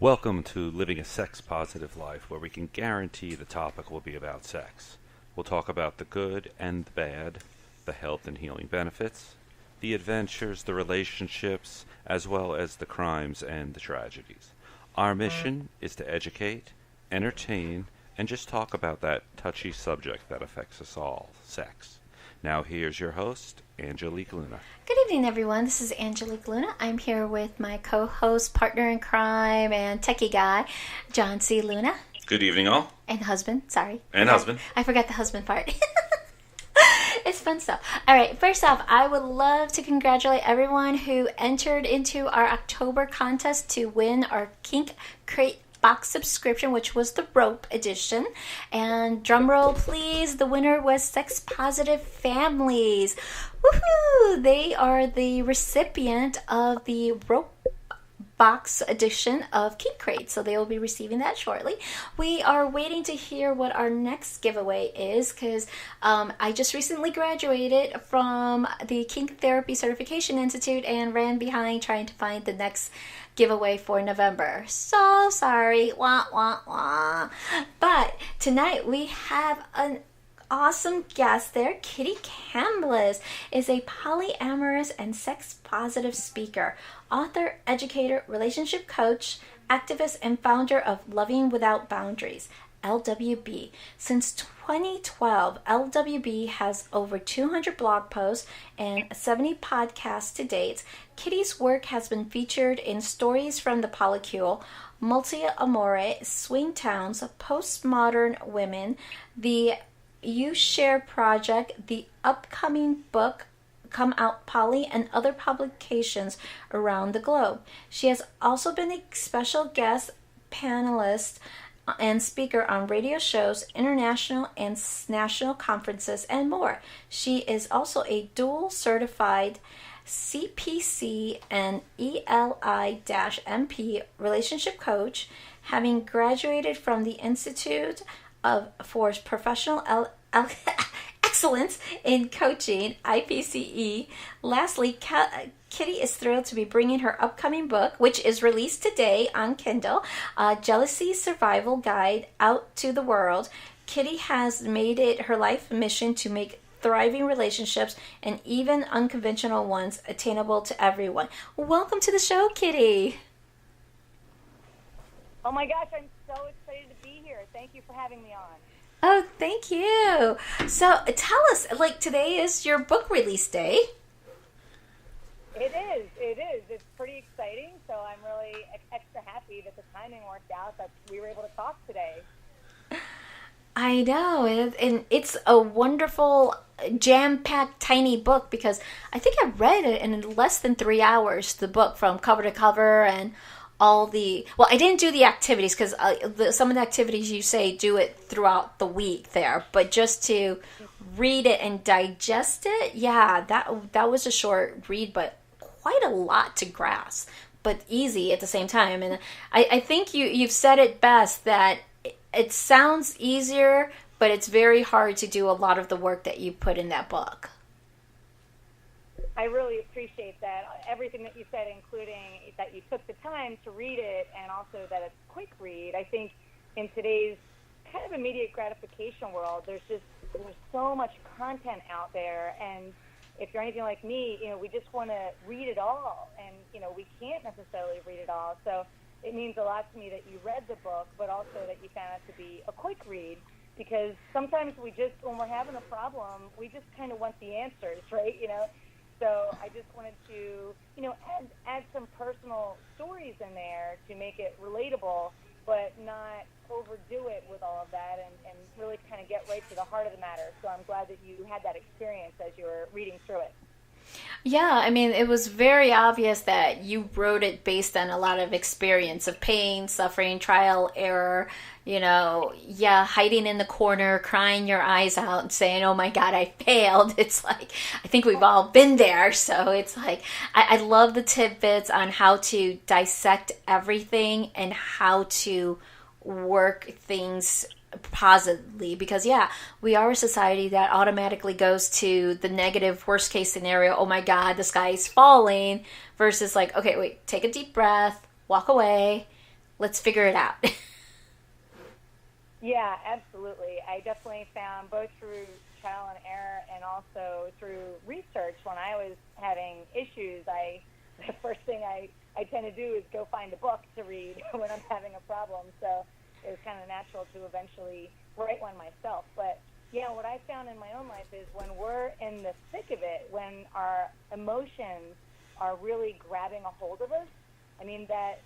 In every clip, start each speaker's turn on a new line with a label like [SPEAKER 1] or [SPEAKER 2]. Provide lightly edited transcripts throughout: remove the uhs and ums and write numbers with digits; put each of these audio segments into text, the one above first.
[SPEAKER 1] Welcome to Living a Sex-Positive Life, where we can guarantee the topic will be about sex. We'll talk about the good and the bad, the health and healing benefits, the adventures, the relationships, as well as the crimes and the tragedies. Our mission is to educate, entertain, and just talk about that touchy subject that affects us all, sex. Now here's your host, Angelique Luna.
[SPEAKER 2] Good evening, everyone. This is Angelique Luna. I'm here with my co-host, partner in crime, and techie guy, John C. Luna.
[SPEAKER 1] Good evening, all.
[SPEAKER 2] And husband, sorry.
[SPEAKER 1] And husband.
[SPEAKER 2] I forgot the husband part. It's fun stuff. All right, first off, I would love to congratulate everyone who entered into our October contest to win our Kink Crate box subscription, which was the rope edition. And drum roll, please, the winner was Sex Positive Families. Woohoo! They are the recipient of the rope box edition of Kink Crate, so they will be receiving that shortly. We are waiting to hear what our next giveaway is, because I just recently graduated from the Kink Therapy Certification Institute and ran behind trying to find the next giveaway for November. So sorry, wah wah wah. But tonight we have an awesome guest there. Kitty Chambliss is a polyamorous and sex-positive speaker, author, educator, relationship coach, activist, and founder of Loving Without Boundaries, LWB. Since 2012, LWB has over 200 blog posts and 70 podcasts to date. Kitty's work has been featured in Stories From the Polycule, Multiamory, Swingtowns, PostModern Woman, the YoushareProject, the upcoming book Come Out Poly, and other publications around the globe. She has also been a special guest panelist and speaker on radio shows, international and national conferences, and more. She is also a dual certified CPC and ELI-MP relationship coach, having graduated from the Institute for Professional Excellence in Coaching, IPEC. Lastly, Kitty is thrilled to be bringing her upcoming book, which is released today on Kindle, Jealousy Survival Guide, out to the world. Kitty has made it her life mission to make thriving relationships, and even unconventional ones, attainable to everyone. Welcome to the show, Kitty.
[SPEAKER 3] Oh my gosh, I'm so excited to be here. Thank you for having me on.
[SPEAKER 2] Oh, thank you. So tell us, today is your book release day.
[SPEAKER 3] It is. It's pretty exciting, so I'm really extra happy that the timing worked out, that we were able to talk today.
[SPEAKER 2] I know, and it's a wonderful, jam-packed, tiny book, because I think I read it in less than 3 hours, the book, from cover to cover, and all the, well, I didn't do the activities, because some of the activities you say do it throughout the week there, but just to read it and digest it, yeah, that was a short read, but quite a lot to grasp, but easy at the same time. And I think you've said it best, that it sounds easier, but it's very hard to do a lot of the work that you put in that book.
[SPEAKER 3] I really appreciate that. Everything that you said, including that you took the time to read it, and also that it's a quick read. I think in today's kind of immediate gratification world, there's so much content out there, and if you're anything like me, we just want to read it all, and we can't necessarily read it all. So it means a lot to me that you read the book, but also that you found it to be a quick read, because sometimes when we're having a problem, we just kind of want the answers, right? So I just wanted to, add some personal stories in there to make it relatable, but not overdo it with all of that, and really kind of get right to the heart of the matter. So I'm glad that you had that experience as you were reading through it.
[SPEAKER 2] Yeah, I mean, it was very obvious that you wrote it based on a lot of experience of pain, suffering, trial, error, hiding in the corner, crying your eyes out and saying, oh my God, I failed. It's like, I think we've all been there. So it's like, I love the tidbits on how to dissect everything and how to work things positively, because we are a society that automatically goes to the negative worst case scenario. Oh my God, the sky is falling, versus okay, wait, take a deep breath, walk away, let's figure it out.
[SPEAKER 3] Yeah, absolutely. I definitely found, both through trial and error and also through research, when I was having issues, the first thing I tend to do is go find a book to read when I'm having a problem. So it was kind of natural to eventually write one myself. But yeah, what I found in my own life is when we're in the thick of it, when our emotions are really grabbing a hold of us, I mean, that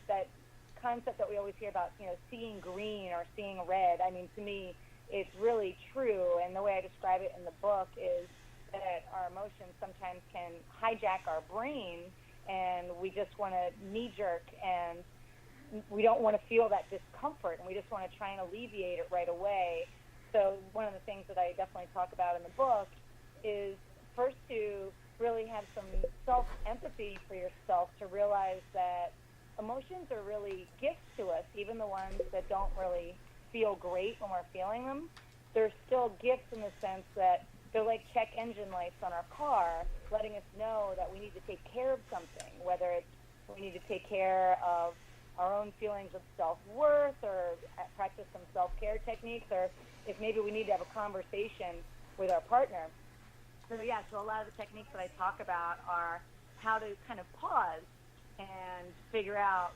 [SPEAKER 3] concept that we always hear about, seeing green or seeing red, I mean, to me, it's really true. And the way I describe it in the book is that our emotions sometimes can hijack our brain, and we just want to knee-jerk, and we don't want to feel that discomfort, and we just want to try and alleviate it right away. So one of the things that I definitely talk about in the book is first to really have some self-empathy for yourself, to realize that emotions are really gifts to us, even the ones that don't really feel great when we're feeling them. They're still gifts in the sense that they're like check engine lights on our car, letting us know that we need to take care of something, whether it's we need to take care of our own feelings of self-worth, or practice some self-care techniques, or if maybe we need to have a conversation with our partner. So yeah, so a lot of the techniques that I talk about are how to kind of pause and figure out,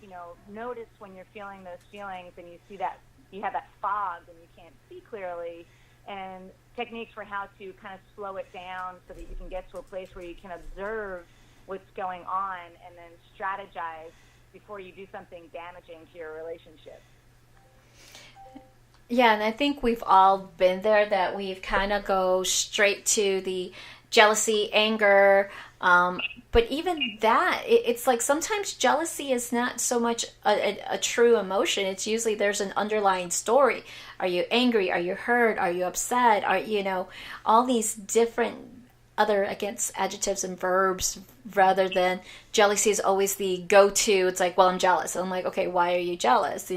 [SPEAKER 3] notice when you're feeling those feelings and you see that you have that fog and you can't see clearly, and techniques for how to kind of slow it down so that you can get to a place where you can observe what's going on and then strategize before you do something damaging to your relationship.
[SPEAKER 2] Yeah, and I think we've all been there, that we've kind of go straight to the jealousy, anger, but even that, it's like sometimes jealousy is not so much a true emotion. It's usually there's an underlying story. Are you angry? Are you hurt? Are you upset? Are all these different other against adjectives and verbs, rather than jealousy is always the go-to. It's like, well, I'm jealous. And I'm like, okay, why are you jealous?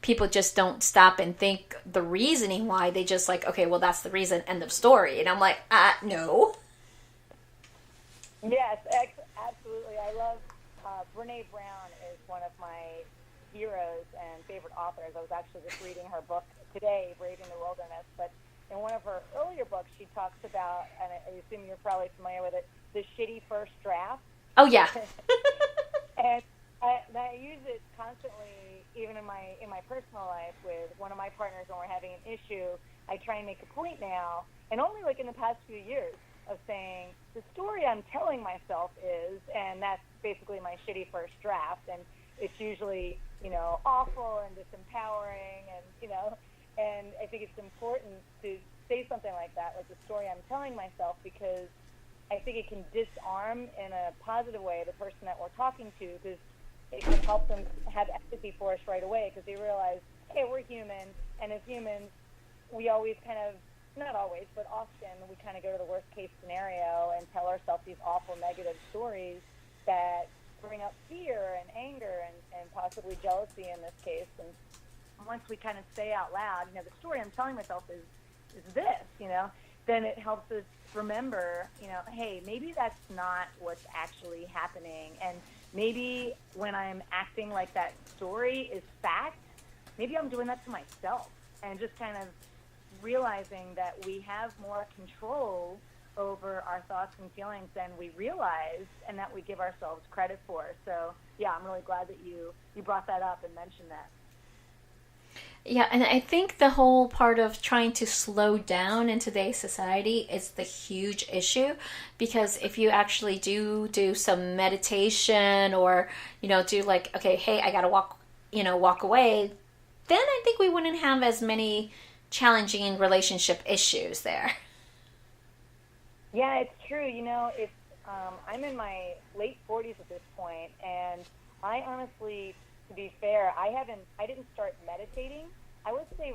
[SPEAKER 2] People just don't stop and think the reasoning why. They just like, okay, well, that's the reason, end of story. And I'm like, no.
[SPEAKER 3] Yes, absolutely. I love Brene Brown is one of my heroes and favorite authors. I was actually just reading her book today, Braving the Wilderness. But in one of her earlier books, she talks about, and I assume you're probably familiar with it, the shitty first draft.
[SPEAKER 2] Oh, yeah.
[SPEAKER 3] And I use it constantly, even in my personal life with one of my partners when we're having an issue. I try and make a point now, and only like in the past few years, of saying the story I'm telling myself is, and that's basically my shitty first draft, and it's usually awful and disempowering, and and I think it's important to say something like that, like the story I'm telling myself, because I think it can disarm in a positive way the person that we're talking to, because it can help them have empathy for us right away, because they realize, hey, we're human, and as humans, we always kind of, not always, but often we kind of go to the worst case scenario and tell ourselves these awful negative stories that bring up fear and anger and possibly jealousy in this case. And once we kind of say out loud, the story I'm telling myself is this, then it helps us remember, hey, maybe that's not what's actually happening. And maybe when I'm acting like that story is fact, maybe I'm doing that to myself, and just kind of realizing that we have more control over our thoughts and feelings than we realize, and that we give ourselves credit for. So yeah, I'm really glad that you brought that up and mentioned that.
[SPEAKER 2] Yeah, and I think the whole part of trying to slow down in today's society is the huge issue, because if you actually do some meditation, or do like, okay, hey, I gotta walk away, then I think we wouldn't have as many challenging relationship issues there.
[SPEAKER 3] Yeah, it's true. It's I'm in my late 40s at this point, and I honestly, to be fair, I didn't start meditating, I would say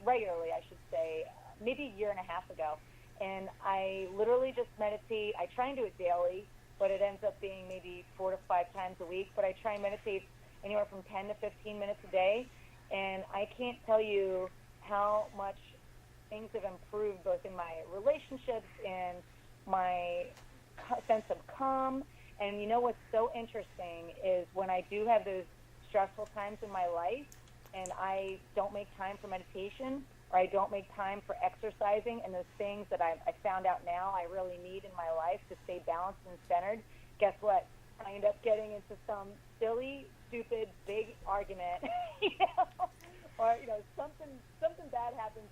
[SPEAKER 3] regularly, I should say, maybe a year and a half ago. And I literally just meditate. I try and do it daily, but it ends up being maybe 4 to 5 times a week. But I try and meditate anywhere from 10 to 15 minutes a day. And I can't tell you how much things have improved, both in my relationships and my sense of calm. And what's so interesting is when I do have those stressful times in my life and I don't make time for meditation or I don't make time for exercising and those things that I found out now I really need in my life to stay balanced and centered, guess what? I end up getting into some silly, stupid, big argument, or something bad happens,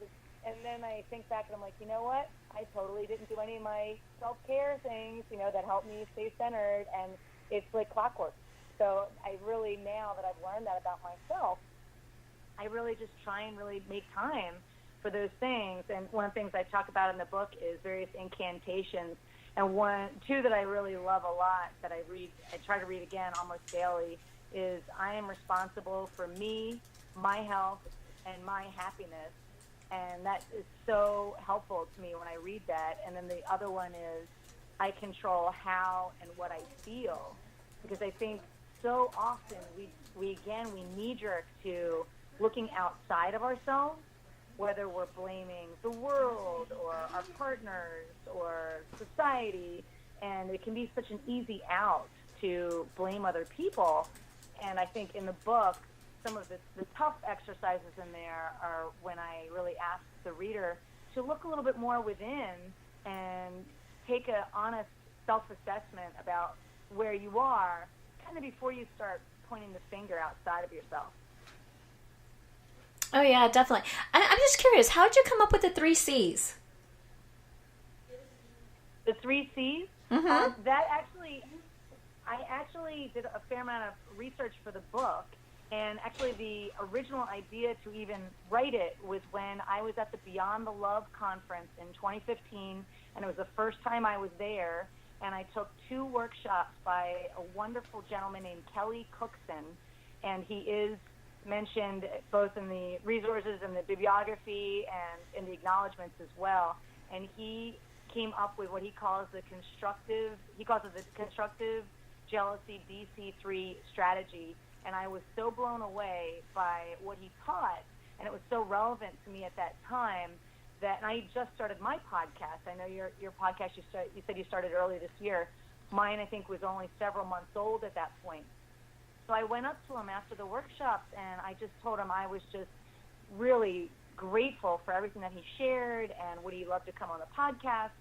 [SPEAKER 3] and then I think back and I'm like, you know what? I totally didn't do any of my self-care things, that helped me stay centered, and it's like clockwork. So I really, now that I've learned that about myself, I really just try and really make time for those things. And one of the things I talk about in the book is various incantations. And two that I really love a lot that I try to read again almost daily is I am responsible for me, my health, and my happiness. And that is so helpful to me when I read that. And then the other one is I control how and what I feel. Because I think so often we knee-jerk to looking outside of ourselves, whether we're blaming the world or our partners or society, and it can be such an easy out to blame other people. And I think in the book, some of the tough exercises in there are when I really ask the reader to look a little bit more within and take an honest self-assessment about where you are, kind of before you start pointing the finger outside of yourself.
[SPEAKER 2] Oh, yeah, definitely. I'm just curious, how did you come up with the 3 C's?
[SPEAKER 3] The 3 C's?
[SPEAKER 2] Mm-hmm.
[SPEAKER 3] I actually did a fair amount of research for the book, and actually the original idea to even write it was when I was at the Beyond the Love conference in 2015, and it was the first time I was there, and I took 2 workshops by a wonderful gentleman named Kelly Cookson, and he is mentioned both in the resources and the bibliography and in the acknowledgments as well. And he came up with what he calls the constructive jealousy DC3 strategy. And I was so blown away by what he taught, and it was so relevant to me at that time that, and I just started my podcast. I know your podcast, you said you started early this year. Mine, I think, was only several months old at that point. So I went up to him after the workshops, and I just told him I was just really grateful for everything that he shared and would he love to come on the podcast.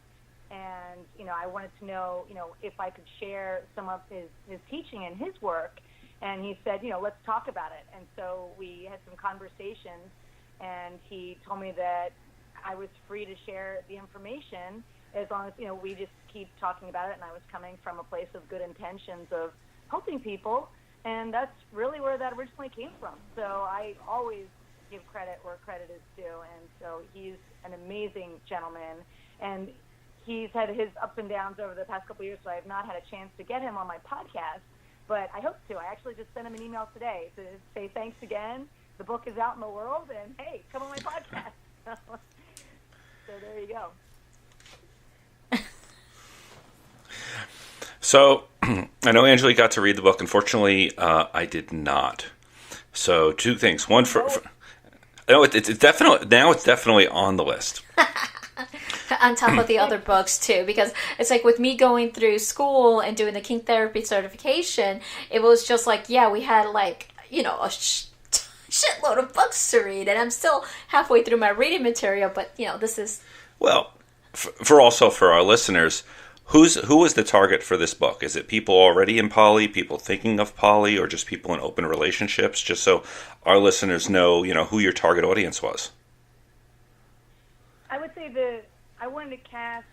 [SPEAKER 3] And, I wanted to know, if I could share some of his teaching and his work. And he said, let's talk about it. And so we had some conversations, and he told me that I was free to share the information as long as, we just keep talking about it. And I was coming from a place of good intentions of helping people. And that's really where that originally came from. So I always give credit where credit is due. And so he's an amazing gentleman. And he's had his ups and downs over the past couple of years, so I have not had a chance to get him on my podcast. But I hope to. I actually just sent him an email today to say thanks again. The book is out in the world, and hey, come on my podcast. So there you go.
[SPEAKER 1] So, I know Angela got to read the book. Unfortunately, I did not. So, 2 things. One, it's definitely on the list.
[SPEAKER 2] On top of the other books, too. Because it's like with me going through school and doing the kink therapy certification, it was just like, we had a shitload of books to read. And I'm still halfway through my reading material, but, this is...
[SPEAKER 1] Well, for our listeners... Who was the target for this book? Is it people already in poly, people thinking of poly, or just people in open relationships? Just so our listeners know, who your target audience was.
[SPEAKER 3] I would say I wanted to cast.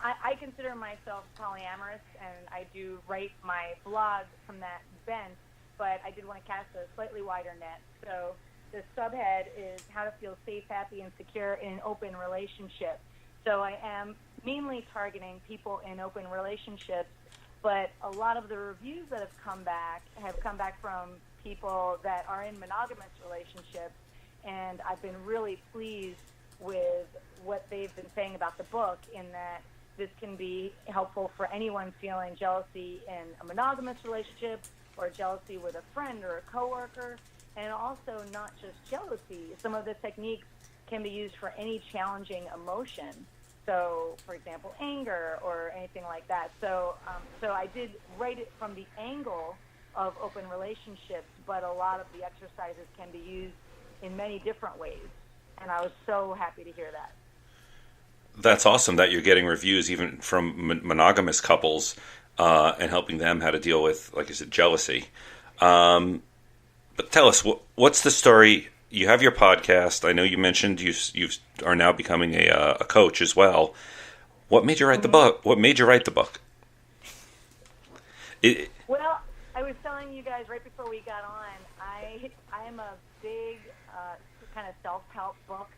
[SPEAKER 3] I consider myself polyamorous, and I do write my blog from that bent. But I did want to cast a slightly wider net. So the subhead is how to feel safe, happy, and secure in an open relationship. So I am mainly targeting people in open relationships, but a lot of the reviews that have come back from people that are in monogamous relationships, and I've been really pleased with what they've been saying about the book, in that this can be helpful for anyone feeling jealousy in a monogamous relationship or jealousy with a friend or a coworker, and also not just jealousy. Some of the techniques can be used for any challenging emotion. So, for example, anger or anything like that. So I did write it from the angle of open relationships, but a lot of the exercises can be used in many different ways. And I was so happy to hear that.
[SPEAKER 1] That's awesome that you're getting reviews even from monogamous couples and helping them how to deal with, like I said, jealousy. But tell us, what's the story? You have your podcast. I know you mentioned you are now becoming a coach as well. What made you write the book? What made you write the book?
[SPEAKER 3] Well, I was telling you guys right before we got on, I am a big kind of self-help book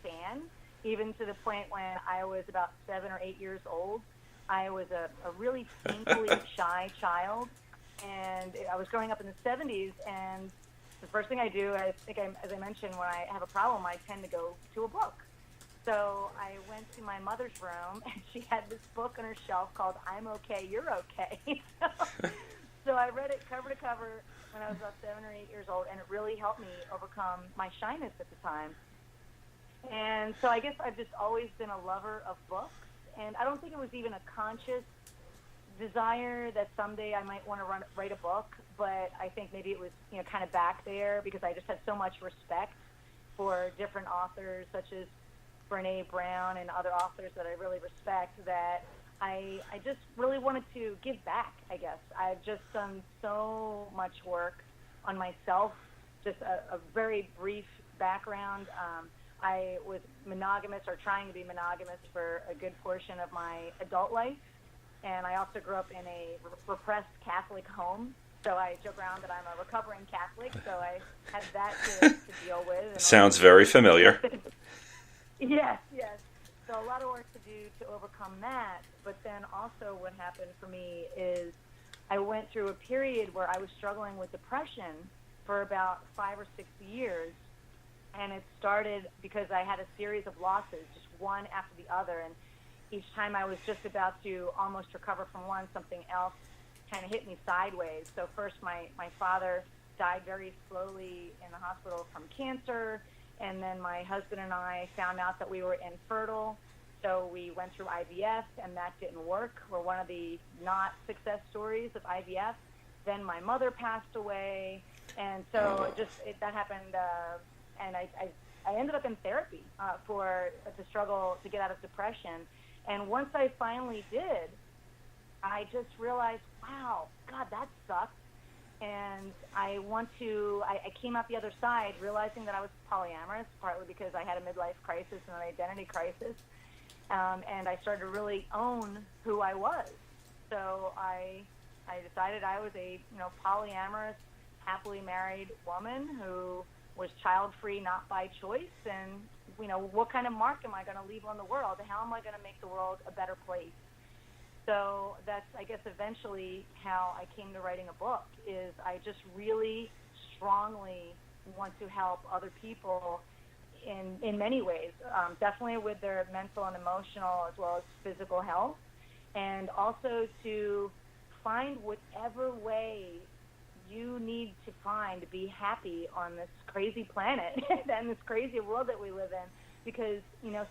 [SPEAKER 3] fan, even to the point when I was about 7 or 8 years old. I was a really painfully shy child, and I was growing up in the 70s, and the first thing I do, as I mentioned, when I have a problem, I tend to go to a book. So I went to my mother's room, and she had this book on her shelf called I'm Okay, You're Okay. So I read it cover to cover when I was about 7 or 8 years old, and it really helped me overcome my shyness at the time. And so I guess I've just always been a lover of books, and I don't think it was even a conscious desire that someday I might want to write a book, but I think maybe it was, kind of back there because I just had so much respect for different authors such as Brene Brown and other authors that I really respect, that I just really wanted to give back, I guess. I've just done so much work on myself. Just a very brief background. I was monogamous or trying to be monogamous for a good portion of my adult life. And I also grew up in a repressed Catholic home. So I joke around that I'm a recovering Catholic. So I had that to deal with. And
[SPEAKER 1] sounds very familiar.
[SPEAKER 3] Yes. So a lot of work to do to overcome that. But then also what happened for me is I went through a period where I was struggling with depression for about 5 or 6 years. And it started because I had a series of losses, just one after the other. And each time I was just about to almost recover from one, something else kind of hit me sideways. So first my father died very slowly in the hospital from cancer. And then my husband and I found out that we were infertile. So we went through IVF, and that didn't work. We're one of the not success stories of IVF. Then my mother passed away. And so that happened, and I ended up in therapy to struggle to get out of depression. And once I finally did, I just realized, wow, God, that sucks. And I came out the other side realizing that I was polyamorous, partly because I had a midlife crisis and an identity crisis. And I started to really own who I was. So I decided I was a polyamorous, happily married woman who was child-free, not by choice. And, what kind of mark am I going to leave on the world? How am I going to make the world a better place? So that's, I guess, eventually how I came to writing a book, is I just really strongly want to help other people in many ways, definitely with their mental and emotional as well as physical health, and also to find whatever way you need to find to be happy on this crazy planet and this crazy world that we live in, because,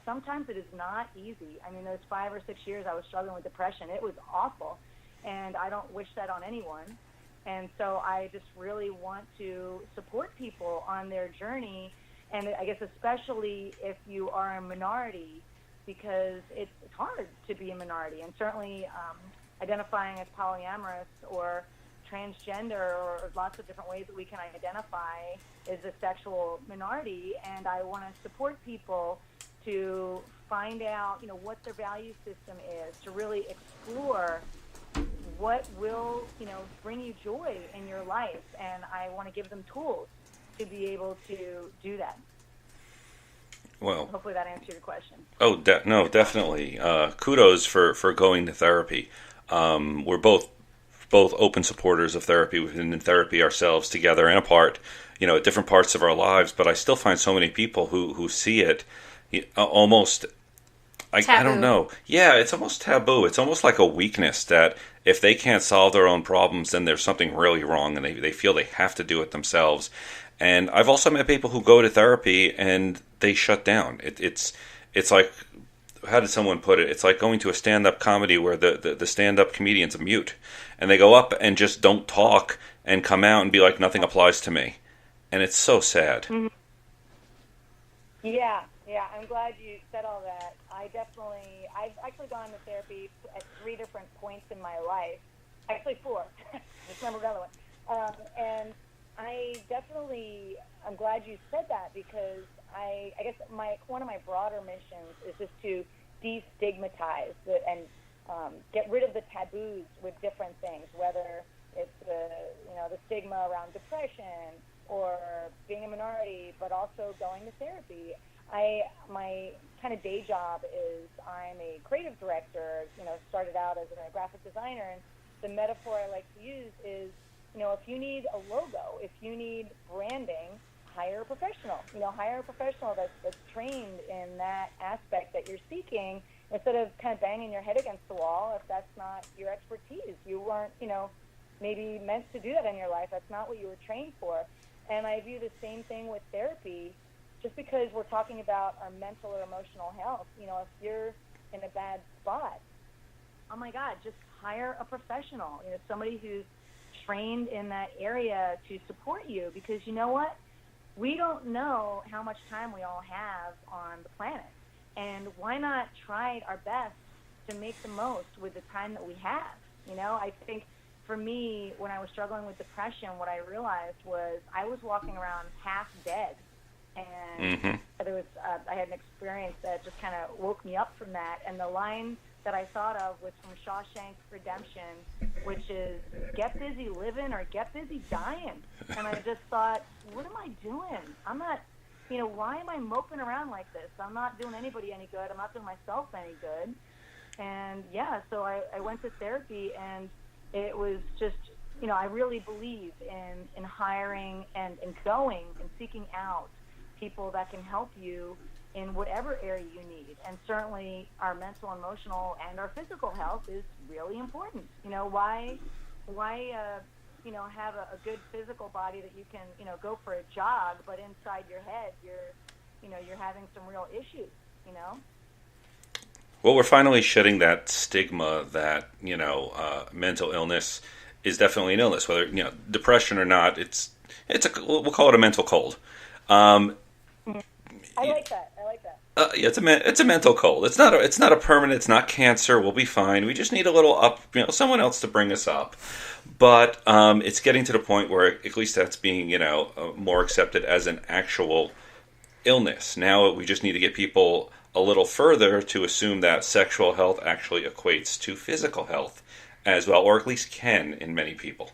[SPEAKER 3] sometimes it is not easy. I mean, those 5 or 6 years I was struggling with depression, it was awful, and I don't wish that on anyone. And so I just really want to support people on their journey, and I guess especially if you are a minority, because it's hard to be a minority, and certainly identifying as polyamorous or transgender or lots of different ways that we can identify as a sexual minority. And I want to support people to find out, what their value system is, to really explore what will, bring you joy in your life. And I want to give them tools to be able to do that.
[SPEAKER 1] Well,
[SPEAKER 3] hopefully that answered your question.
[SPEAKER 1] Oh, no, definitely. Kudos for going to therapy. We're both open supporters of therapy. We've been in therapy ourselves together and apart, at different parts of our lives. But I still find so many people who see it almost, I don't know. Yeah, it's almost taboo. It's almost like a weakness that if they can't solve their own problems, then there's something really wrong, and they feel they have to do it themselves. And I've also met people who go to therapy and they shut down. It's like, how did someone put it? It's like going to a stand-up comedy where the stand-up comedian's a mute, and they go up and just don't talk and come out and be like, nothing applies to me. And it's so sad.
[SPEAKER 3] Mm-hmm. Yeah, I'm glad you said all that. I've actually gone to therapy at 3 different points in my life. Actually 4. Just remember another one. And I'm glad you said that, because I guess one of my broader missions is just to destigmatize and get rid of the taboos with different things, whether it's the stigma around depression or being a minority, but also going to therapy. My kind of day job is I'm a creative director, started out as a graphic designer, and the metaphor I like to use is, if you need a logo, if you need branding, hire a professional. Hire a professional that's trained in that aspect that you're seeking, instead of kind of banging your head against the wall if that's not your expertise. You weren't, maybe meant to do that in your life. That's not what you were trained for. And I view the same thing with therapy. Just because we're talking about our mental or emotional health, if you're in a bad spot, oh my God, just hire a professional, somebody who's trained in that area to support you, because you know what? We don't know how much time we all have on the planet. And why not try our best to make the most with the time that we have? I think for me, when I was struggling with depression, what I realized was I was walking around half dead. And there was, I had an experience that just kind of woke me up from that. And the line that I thought of was from Shawshank Redemption, which is, get busy living or get busy dying. And I just thought, what am I doing? I'm not, why am I moping around like this? I'm not doing anybody any good. I'm not doing myself any good. And so I went to therapy, and it was just, I really believe in hiring and going and seeking out people that can help you in whatever area you need. And certainly our mental, emotional, and our physical health is really important. Why have a good physical body that you can, go for a jog, but inside your head you're having some real issues,
[SPEAKER 1] Well, we're finally shedding that stigma that, mental illness is definitely an illness, whether, depression or not. We'll call it a mental cold.
[SPEAKER 3] I like that.
[SPEAKER 1] Yeah, it's a mental cold. It's not a permanent. It's not cancer. We'll be fine. We just need a little someone else to bring us up. But it's getting to the point where at least that's being more accepted as an actual illness. Now we just need to get people a little further to assume that sexual health actually equates to physical health as well, or at least can in many people.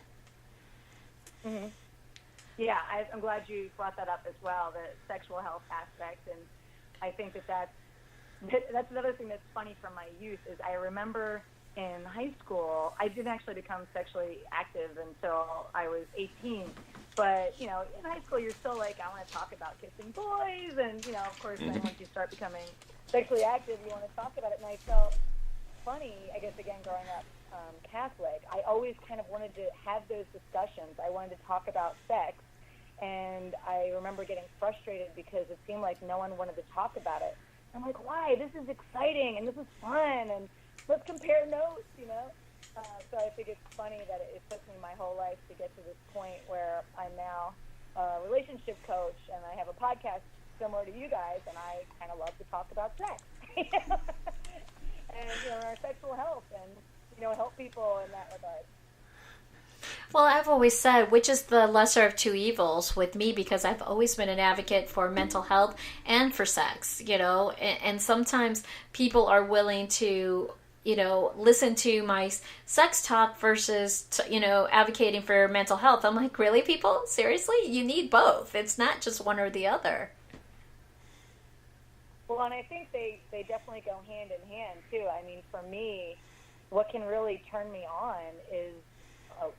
[SPEAKER 3] Mm-hmm. Yeah, I'm glad you brought that up as well, the sexual health aspect. And I think that's another thing that's funny from my youth is I remember in high school, I didn't actually become sexually active until I was 18. But, in high school, you're still like, I want to talk about kissing boys. And, of course, then once you start becoming sexually active, you want to talk about it. And I felt funny, I guess, again, growing up Catholic. I always kind of wanted to have those discussions. I wanted to talk about sex. And I remember getting frustrated because it seemed like no one wanted to talk about it. I'm like, why? This is exciting and this is fun and let's compare notes, So I think it's funny that it took me my whole life to get to this point where I'm now a relationship coach and I have a podcast similar to you guys, and I kind of love to talk about sex and our sexual health and help people in that regard.
[SPEAKER 2] Well, I've always said, which is the lesser of two evils with me, because I've always been an advocate for mental health and for sex, and sometimes people are willing to, listen to my sex talk versus, advocating for mental health. I'm like, really, people? Seriously? You need both. It's not just one or the other.
[SPEAKER 3] Well, and I think they definitely go hand in hand, too. I mean, for me, what can really turn me on is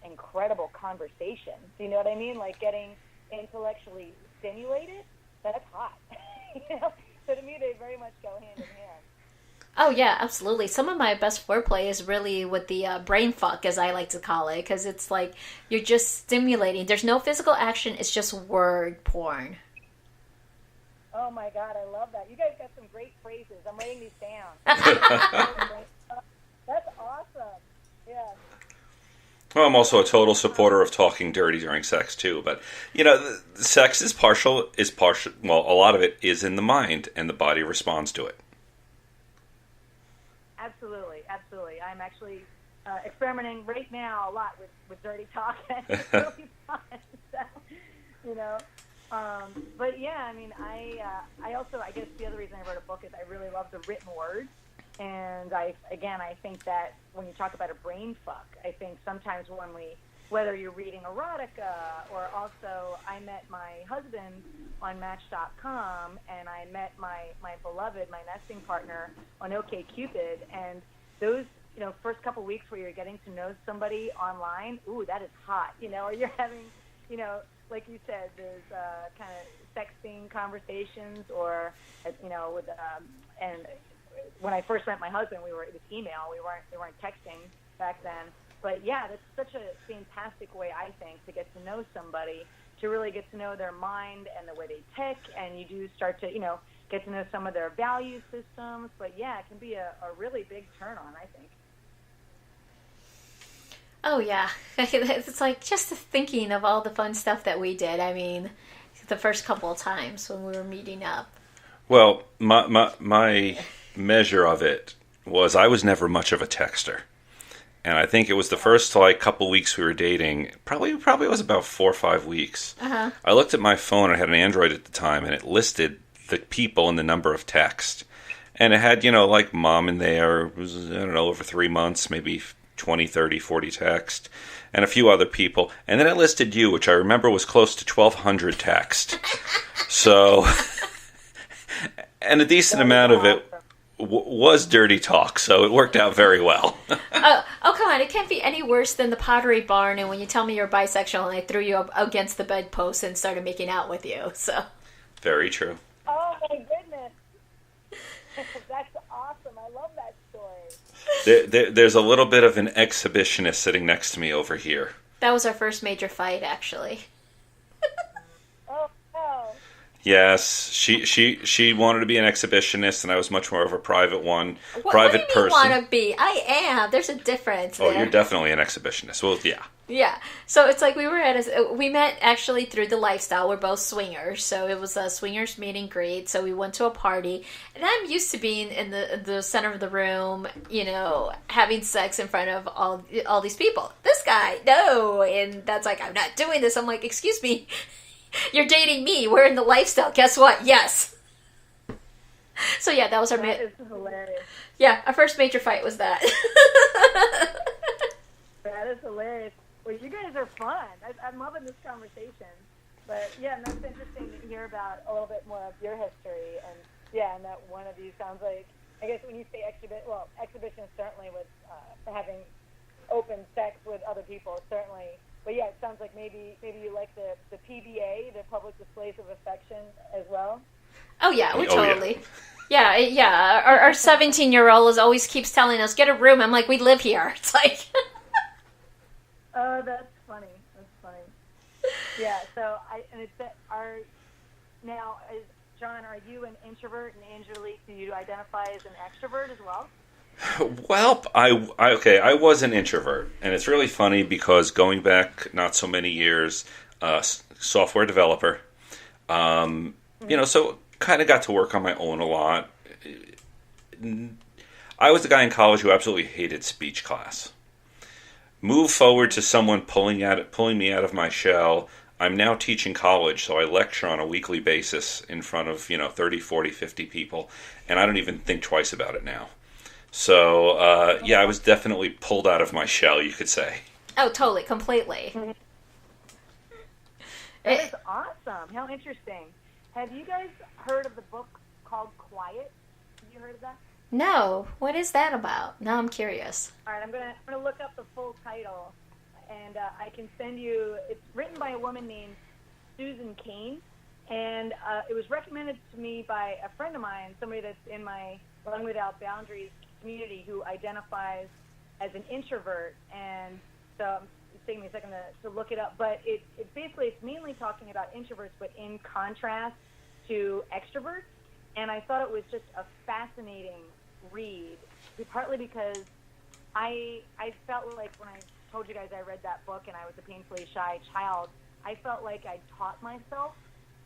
[SPEAKER 3] incredible conversation. Do you know what I mean? Like getting intellectually stimulated, that's hot. So to me, they very much go hand in hand.
[SPEAKER 2] Oh, yeah, absolutely. Some of my best foreplay is really with the brain fuck, as I like to call it, because it's like you're just stimulating. There's no physical action. It's just word porn.
[SPEAKER 3] Oh, my God. I love that. You guys got some great phrases. I'm writing these down. That's awesome. Yeah.
[SPEAKER 1] Well, I'm also a total supporter of talking dirty during sex too. But sex is partial. Well, a lot of it is in the mind, and the body responds to it.
[SPEAKER 3] Absolutely, absolutely. I'm actually experimenting right now a lot with dirty talk, and it's really fun. So, but yeah, I mean, I also, I guess the other reason I wrote a book is I really love the written word. And I think that when you talk about a brain fuck, I think sometimes whether you're reading erotica or also I met my husband on Match.com and I met my beloved, my nesting partner on OkCupid, and those, first couple weeks where you're getting to know somebody online, ooh, that is hot, or you're having, like you said, there's kind of sexting conversations or, with, and when I first met my husband, it was email. We weren't texting back then. But yeah, that's such a fantastic way, I think, to get to know somebody, to really get to know their mind and the way they tick, and you do start to, get to know some of their value systems. But yeah, it can be a really big turn on, I think.
[SPEAKER 2] Oh yeah, it's like just thinking of all the fun stuff that we did. I mean, the first couple of times when we were meeting up.
[SPEAKER 1] Well, my measure of it was I was never much of a texter, and I think it was the first couple weeks we were dating. Probably was about 4 or 5 weeks.
[SPEAKER 2] Uh-huh.
[SPEAKER 1] I looked at my phone. I had an Android at the time, and it listed the people and the number of text, and it had like mom in there. It was, I don't know, over 3 months, maybe 20, 30, 40 text, and a few other people, and then it listed you, which I remember was close to 1,200 text. So, and a decent amount of it was dirty talk, so it worked out very well.
[SPEAKER 2] Oh, come on. It can't be any worse than the Pottery Barn and when you tell me you're bisexual and I threw you up against the bedpost and started making out with you. So.
[SPEAKER 1] Very true.
[SPEAKER 3] Oh, my goodness. That's awesome. I love that story.
[SPEAKER 1] There's a little bit of an exhibitionist sitting next to me over here.
[SPEAKER 2] That was our first major fight, actually.
[SPEAKER 3] Oh, no.
[SPEAKER 1] Yes, she wanted to be an exhibitionist, and I was much more of a private one,
[SPEAKER 2] What
[SPEAKER 1] private
[SPEAKER 2] do you
[SPEAKER 1] person.
[SPEAKER 2] want to be? I am. There's a difference
[SPEAKER 1] Oh,
[SPEAKER 2] there.
[SPEAKER 1] you're definitely an exhibitionist. Well, yeah.
[SPEAKER 2] Yeah. So it's like we met actually through the lifestyle. We're both swingers. So it was a swingers meet and greet. So we went to a party. And I'm used to being in the center of the room, having sex in front of all these people. This guy, no. And that's like, I'm not doing this. I'm like, excuse me. You're dating me. We're in the lifestyle. Guess what? Yes. So yeah, that was our...
[SPEAKER 3] That is hilarious.
[SPEAKER 2] Yeah, our first major fight was that.
[SPEAKER 3] That is hilarious. Well, you guys are fun. I'm loving this conversation. But yeah, and that's interesting to hear about a little bit more of your history. And yeah, and that one of you sounds like, I guess when you say exhibition certainly with having open sex with other people, certainly. But yeah, it sounds like maybe you like the PDA, the public displays of affection, as well.
[SPEAKER 2] Oh yeah, we totally. Yeah. Our 17-year-old always keeps telling us, "Get a room." I'm like, "We live here." It's like.
[SPEAKER 3] Oh, that's funny. Yeah. So John, are you an introvert, and Angelique, do you identify as an extrovert as well?
[SPEAKER 1] Well, I was an introvert, and it's really funny because going back not so many years, software developer, so kind of got to work on my own a lot. I was the guy in college who absolutely hated speech class. Move forward to someone pulling me out of my shell. I'm now teaching college, so I lecture on a weekly basis in front of 30, 40, 50 people, and I don't even think twice about it now. So, I was definitely pulled out of my shell, you could say.
[SPEAKER 2] Oh, totally, completely.
[SPEAKER 3] That is awesome. How interesting. Have you guys heard of the book called Quiet? Have you heard of that?
[SPEAKER 2] No. What is that about? Now I'm curious.
[SPEAKER 3] All right, I'm gonna look up the full title, and I can send you. It's written by a woman named Susan Cain, and it was recommended to me by a friend of mine, somebody that's in my Run Without Boundaries community who identifies as an introvert, and so it's taking me a second to look it up, but it basically, it's mainly talking about introverts, but in contrast to extroverts, and I thought it was just a fascinating read, partly because I felt like when I told you guys I read that book and I was a painfully shy child, I felt like I taught myself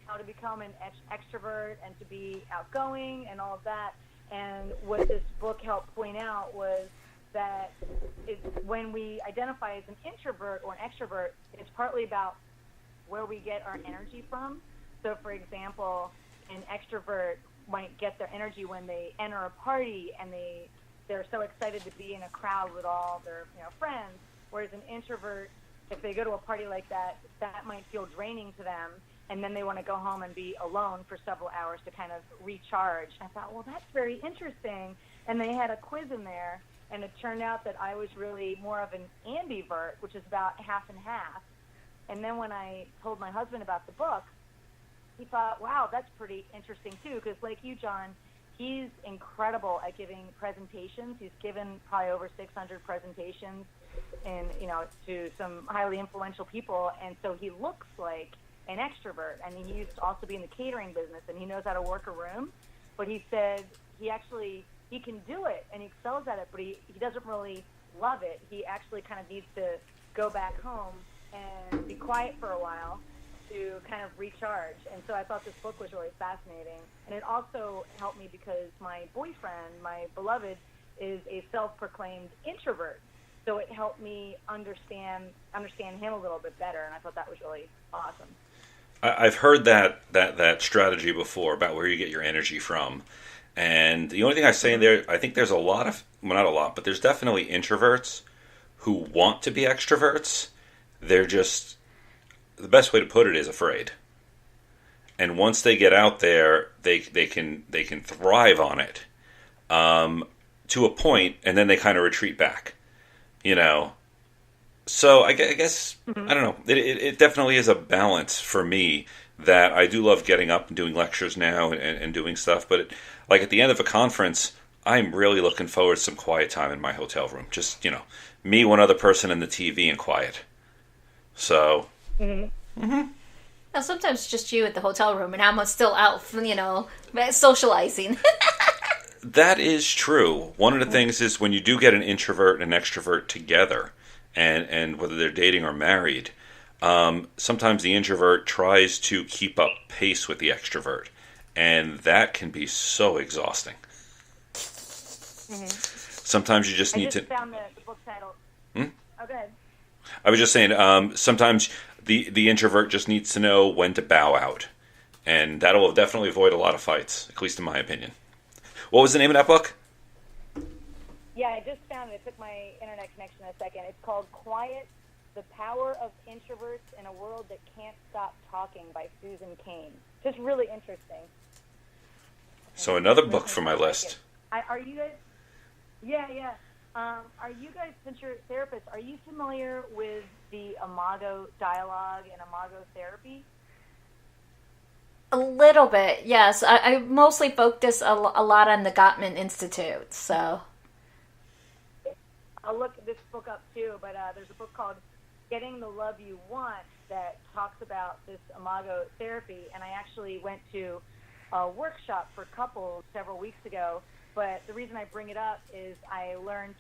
[SPEAKER 3] how to become an extrovert and to be outgoing and all of that. And what this book helped point out was that when we identify as an introvert or an extrovert, it's partly about where we get our energy from. So, for example, an extrovert might get their energy when they enter a party and they're so excited to be in a crowd with all their friends, whereas an introvert, if they go to a party like that, that might feel draining to them, and then they want to go home and be alone for several hours to kind of recharge. I thought, well, that's very interesting. And they had a quiz in there, and it turned out that I was really more of an ambivert, which is about half and half. And then when I told my husband about the book, he thought, wow, that's pretty interesting too, because like you, John, he's incredible at giving presentations. He's given probably over 600 presentations to some highly influential people, and so he looks like an extrovert. I mean, he used to also be in the catering business, and he knows how to work a room, but he said he can do it, and he excels at it, but he doesn't really love it. He actually kind of needs to go back home and be quiet for a while to kind of recharge. And so I thought this book was really fascinating. And it also helped me because my boyfriend, my beloved, is a self-proclaimed introvert. So it helped me understand him a little bit better, and I thought that was really awesome.
[SPEAKER 1] I've heard that strategy before about where you get your energy from. And the only thing I say in there, I think there's a lot of, well, not a lot, but there's definitely introverts who want to be extroverts. They're just, the best way to put it is afraid. And once they get out there, they can thrive on it to a point, and then they kind of retreat back. So I guess I don't know. It definitely is a balance for me that I do love getting up and doing lectures now and doing stuff. But like at the end of a conference, I'm really looking forward to some quiet time in my hotel room. Just, me, one other person, and the TV, and quiet. So.
[SPEAKER 2] Now, sometimes just you at the hotel room, and I'm still out, socializing.
[SPEAKER 1] That is true. One of the things is when you do get an introvert and an extrovert together, and whether they're dating or married, sometimes the introvert tries to keep up pace with the extrovert, and that can be so exhausting. Sometimes you just need to... I just
[SPEAKER 3] found the book title. Oh, go ahead.
[SPEAKER 1] I was just saying, sometimes the introvert just needs to know when to bow out, and that will definitely avoid a lot of fights, at least in my opinion. What was the name of that book?
[SPEAKER 3] Yeah, I just found it. It took my internet connection a second. It's called Quiet, The Power of Introverts in a World That Can't Stop Talking by Susan Cain. Just really interesting.
[SPEAKER 1] So another book for my list.
[SPEAKER 3] Are you guys... Yeah. Are you guys, since you're therapists, are you familiar with the Imago dialogue and Imago therapy?
[SPEAKER 2] A little bit, yes. I mostly focus a lot on the Gottman Institute, so...
[SPEAKER 3] I'll look this book up too, but there's a book called Getting the Love You Want that talks about this Imago therapy, and I actually went to a workshop for couples several weeks ago, but the reason I bring it up is I learned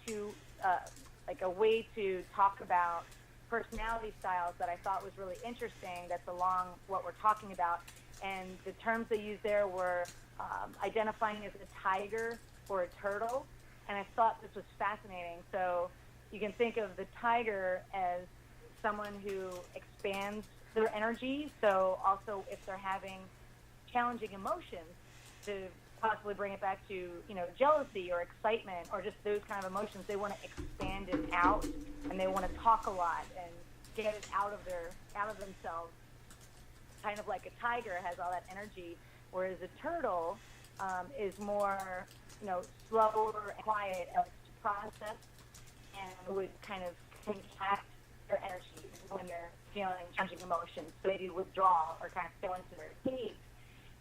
[SPEAKER 3] a way to talk about personality styles that I thought was really interesting that's along what we're talking about, and the terms they used there were identifying as a tiger or a turtle. And I thought this was fascinating. So you can think of the tiger as someone who expands their energy. So also if they're having challenging emotions, to possibly bring it back to, jealousy or excitement or just those kind of emotions, they want to expand it out, and they want to talk a lot and get it out of themselves. Kind of like a tiger has all that energy, whereas a turtle is more slower and quiet and to process, and would kind of contract their energy when they're feeling challenging emotions. So maybe withdraw or kind of go into their cave.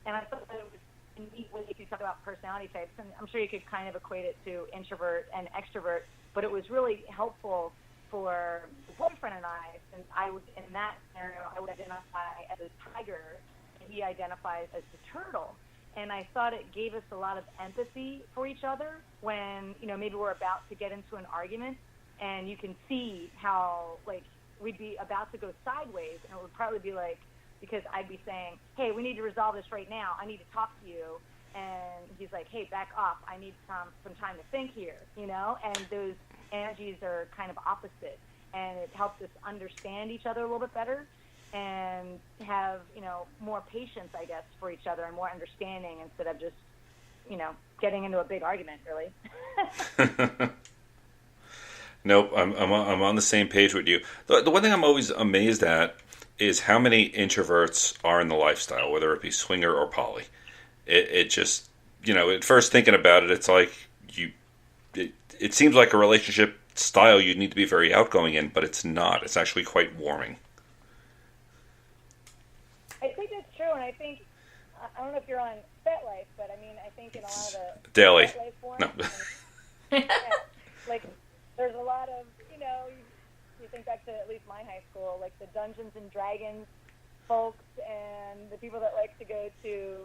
[SPEAKER 3] And I thought that it was a neat way if you talk about personality types, and I'm sure you could kind of equate it to introvert and extrovert, but it was really helpful for the boyfriend and I, since I would, in that scenario, I would identify as a tiger, and he identifies as the turtle. And I thought it gave us a lot of empathy for each other when, maybe we're about to get into an argument. and you can see how, like, we'd be about to go sideways, and it would probably be like, because I'd be saying, hey, we need to resolve this right now. I need to talk to you. And he's like, hey, back off. I need some time to think here, you know? And those energies are kind of opposite. And it helps us understand each other a little bit better and have, you know, more patience, I guess, for each other and more understanding instead of just, you know, getting into a big argument, really.
[SPEAKER 1] Nope, I'm on the same page with you. The one thing I'm always amazed at is how many introverts are in the lifestyle, whether it be swinger or poly. It just, you know, at first thinking about it, it's like it seems like a relationship style you'd need to be very outgoing in, but it's not. It's actually quite warming.
[SPEAKER 3] I think that's true, and I think, I don't know if you're on FetLife, but I mean, I think in a lot of the
[SPEAKER 1] daily.
[SPEAKER 3] FetLife forums,
[SPEAKER 1] No.
[SPEAKER 3] yeah, like, there's a lot of, you know, you think back to at least my high school, like the Dungeons and Dragons folks and the people that like to go to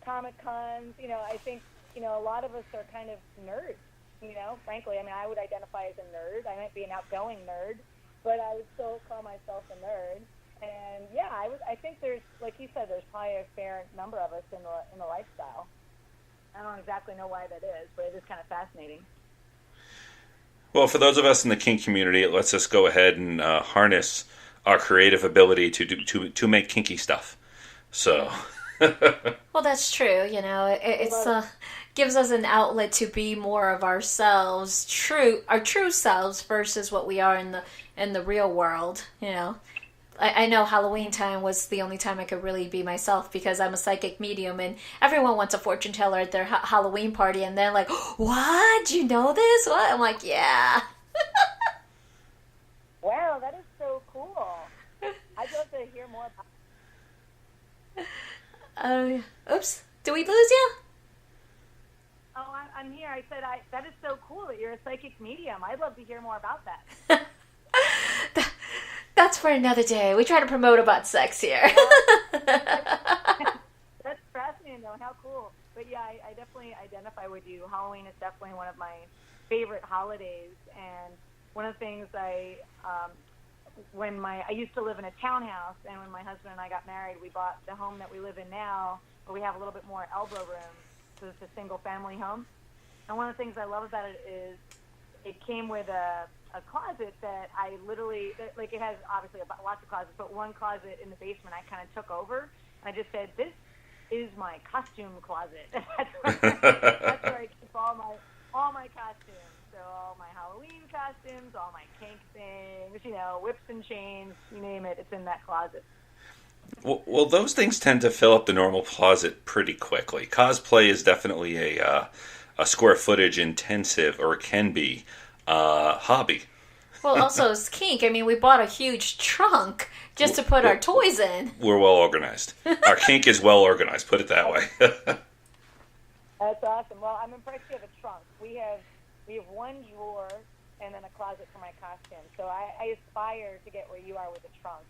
[SPEAKER 3] Comic Cons. You know, I think, you know, a lot of us are kind of nerds, you know, frankly. I mean, I would identify as a nerd. I might be an outgoing nerd, but I would still call myself a nerd. And yeah, I think there's, like you said, there's probably a fair number of us in the lifestyle. I don't exactly know why that is, but it is kind of fascinating.
[SPEAKER 1] Well, for those of us in the kink community, it lets us go ahead and harness our creative ability to make kinky stuff. So,
[SPEAKER 2] well, that's true. You know, it's gives us an outlet to be more of ourselves, our true selves, versus what we are in the real world. You know, I know Halloween time was the only time I could really be myself because I'm a psychic medium, and everyone wants a fortune teller at their Halloween party, and they're like, "What? Do you know this? What?" I'm like, "Yeah."
[SPEAKER 3] Wow, that is so cool. I'd love to hear more about.
[SPEAKER 2] Oops, did we lose you?
[SPEAKER 3] Oh, I'm here. I said that is so cool that you're a psychic medium. I'd love to hear more about that.
[SPEAKER 2] That's for another day. We try to promote about sex here.
[SPEAKER 3] That's fascinating, though. How cool. But yeah, I definitely identify with you. Halloween is definitely one of my favorite holidays. And one of the things I used to live in a townhouse, and when my husband and I got married, we bought the home that we live in now, where we have a little bit more elbow room, so it's a single-family home. And one of the things I love about it is it came with a closet that I literally, like, it has obviously lots of closets, but one closet in the basement I kind of took over. I just said, this is my costume closet. That's where I keep all my costumes. So all my Halloween costumes, all my kink things, you know, whips and chains, you name it, it's in that closet.
[SPEAKER 1] Well, those things tend to fill up the normal closet pretty quickly. Cosplay is definitely a square footage intensive, or it can be, hobby.
[SPEAKER 2] Well, also it's kink. I mean, we bought a huge trunk just to put our toys in.
[SPEAKER 1] We're well organized. Our kink is well organized, put it that way.
[SPEAKER 3] That's awesome. Well, I'm impressed you have a trunk. We have one drawer and then a closet for my costume. So I aspire to get where you are with a trunk.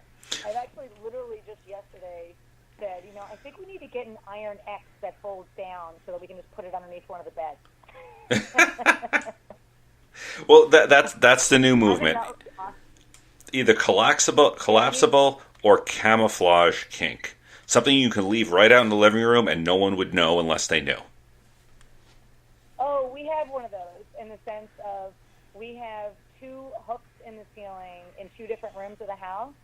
[SPEAKER 3] I've actually literally just yesterday said, you know, I think we need to get an Iron X that folds down so that we can just put it underneath one of the beds.
[SPEAKER 1] Well, that's the new movement.
[SPEAKER 3] Awesome.
[SPEAKER 1] Either collapsible or camouflage kink. Something you can leave right out in the living room and no one would know unless they knew.
[SPEAKER 3] Oh, we have one of those in the sense of we have two hooks in the ceiling in two different rooms of the house,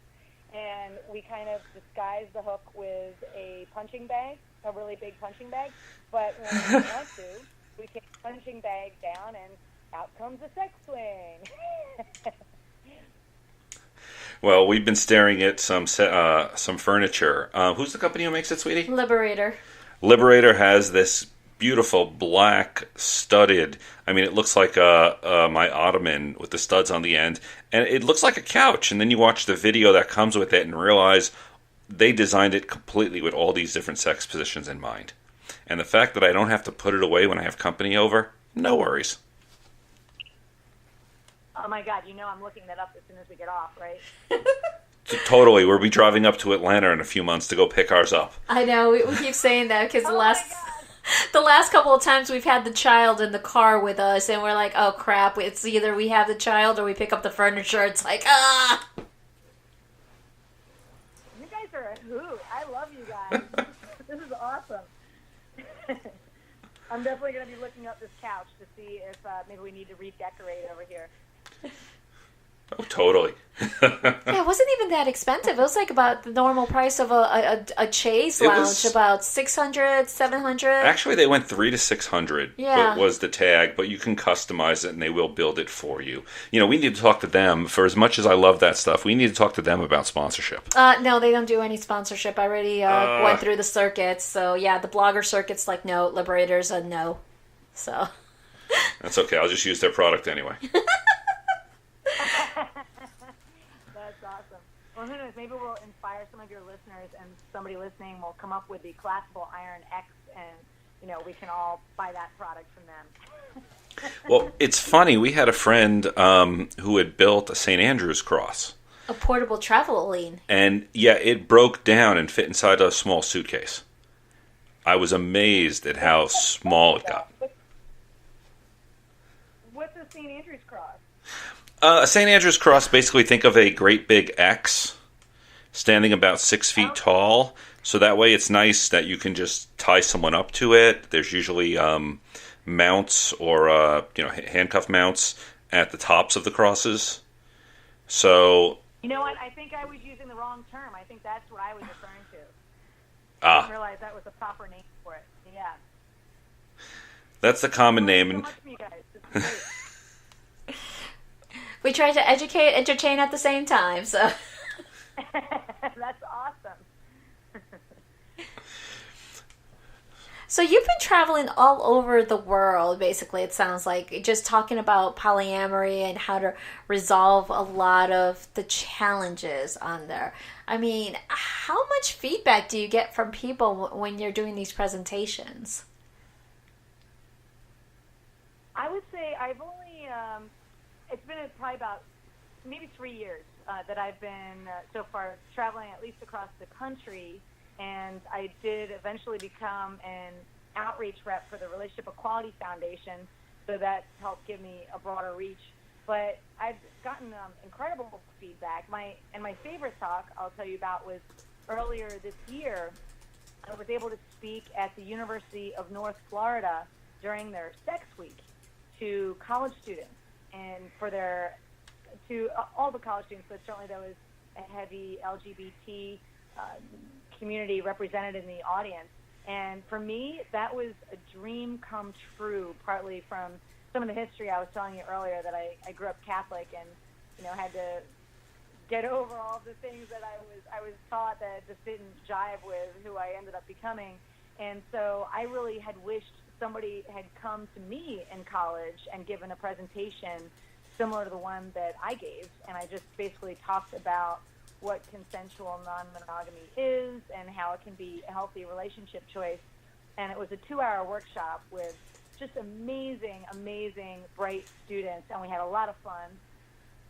[SPEAKER 3] and we kind of disguise the hook with a punching bag, a really big punching bag. But when we want to, we take the punching bag down and out comes a sex swing.
[SPEAKER 1] Well, we've been staring at some furniture. Who's the company who makes it, sweetie?
[SPEAKER 2] Liberator.
[SPEAKER 1] Liberator has this beautiful black studded. I mean, it looks like my ottoman with the studs on the end, and it looks like a couch. And then you watch the video that comes with it and realize they designed it completely with all these different sex positions in mind. And the fact that I don't have to put it away when I have company over, no worries.
[SPEAKER 3] Oh my God, you know I'm looking that up as soon as we get off, right?
[SPEAKER 1] Totally. We'll be driving up to Atlanta in a few months to go pick ours up.
[SPEAKER 2] I know, we keep saying that because The last couple of times we've had the child in the car with us, and we're like, oh crap, it's either we have the child or we pick up the furniture. It's like, ah!
[SPEAKER 3] You guys are a hoot. I love you guys. This is awesome. I'm definitely going to be looking up this couch to see if maybe we need to redecorate over here.
[SPEAKER 1] Oh, totally.
[SPEAKER 2] Yeah, it wasn't even that expensive. It was like about the normal price of a chaise lounge, about 600, 700.
[SPEAKER 1] Actually, they went 300 to 600.
[SPEAKER 2] Yeah.
[SPEAKER 1] Was the tag, but you can customize it and they will build it for you. You know, we need to talk to them. For as much as I love that stuff, we need to talk to them about sponsorship.
[SPEAKER 2] No, they don't do any sponsorship. I already went through the circuits. So, yeah, the blogger circuit's like, no. Liberators, no. So.
[SPEAKER 1] That's okay. I'll just use their product anyway.
[SPEAKER 3] That's awesome. Well, who knows? Maybe we'll inspire some of your listeners, and somebody listening will come up with the collapsible Iron X, and we can all buy that product from them.
[SPEAKER 1] Well, it's funny. We had a friend who had built a St. Andrew's cross.
[SPEAKER 2] A portable traveling.
[SPEAKER 1] And yeah, it broke down and fit inside a small suitcase. I was amazed at how small it got.
[SPEAKER 3] What's a St. Andrew's cross?
[SPEAKER 1] A St. Andrew's cross, basically think of a great big X standing about 6 feet tall. So that way it's nice that you can just tie someone up to it. There's usually mounts or handcuff mounts at the tops of the crosses. So...
[SPEAKER 3] You know what? I think I was using the wrong term. I think that's what I was referring to. I didn't realize that was the proper name for it. Yeah.
[SPEAKER 1] That's the common name.
[SPEAKER 3] So much for you guys. This is great.
[SPEAKER 2] We try to educate, entertain at the same time, so.
[SPEAKER 3] That's awesome.
[SPEAKER 2] So you've been traveling all over the world, basically, it sounds like, just talking about polyamory and how to resolve a lot of the challenges on there. I mean, how much feedback do you get from people when you're doing these presentations?
[SPEAKER 3] I would say I've only, it's been probably about maybe 3 years that I've been so far traveling at least across the country. And I did eventually become an outreach rep for the Relationship Equality Foundation, so that helped give me a broader reach. But I've gotten incredible feedback. My favorite talk I'll tell you about was earlier this year. I was able to speak at the University of North Florida during their Sex Week to college students, and to all the college students, but certainly there was a heavy LGBT community represented in the audience. And for me, that was a dream come true, partly from some of the history I was telling you earlier, that I grew up Catholic and had to get over all the things that I was taught that just didn't jive with who I ended up becoming. And so I really had wished somebody had come to me in college and given a presentation similar to the one that I gave, and I just basically talked about what consensual non-monogamy is and how it can be a healthy relationship choice. And it was a 2-hour workshop with just amazing, bright students, and we had a lot of fun.